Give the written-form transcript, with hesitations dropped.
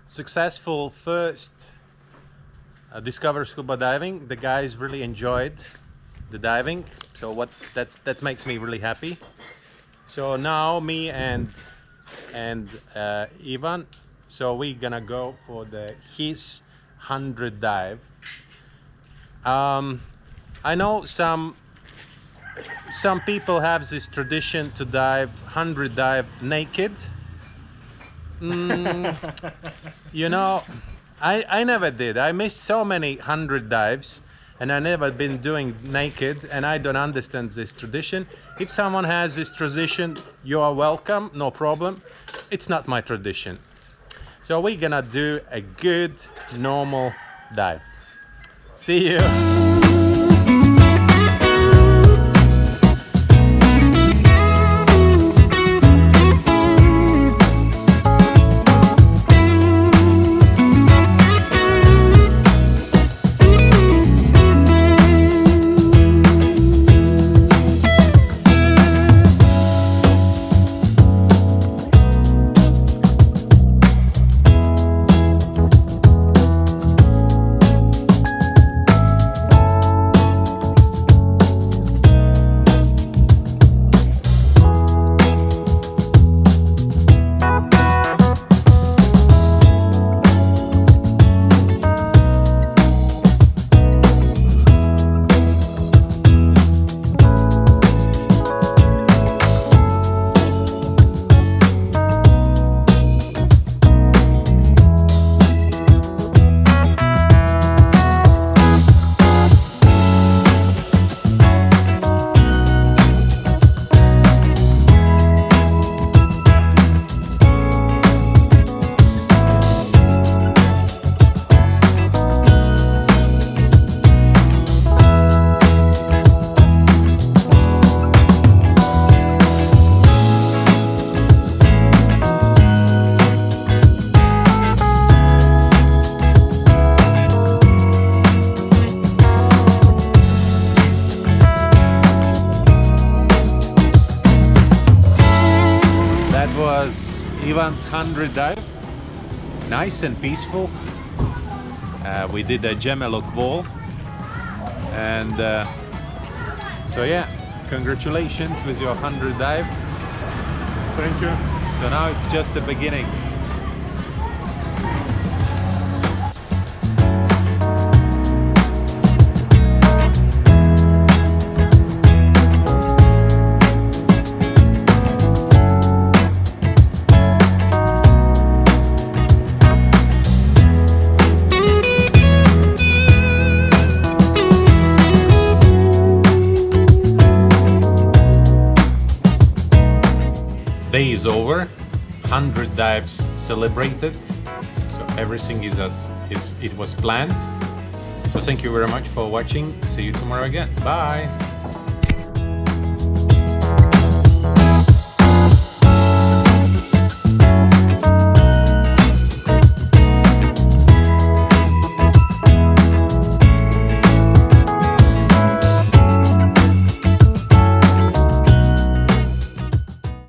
Successful first Discover Scuba Diving. The guys really enjoyed the diving, so that makes me really happy. So now me and Ivan, so we're gonna go for his 100 dive. I know some people have this tradition to dive 100 dive naked. You know, I never did. I missed so many 100 dives and I never been doing naked, and I don't understand this tradition. If someone has this tradition, you are welcome, no problem. It's not my tradition. So we're gonna do a good normal dive. See you. Ivan's 100 dive, nice and peaceful. We did a Gemelok wall, and so yeah, congratulations with your 100 dive. Thank you. So now it's just the beginning. over. 100 dives celebrated. So everything is as it was planned. So thank you very much for watching. See you tomorrow again. Bye.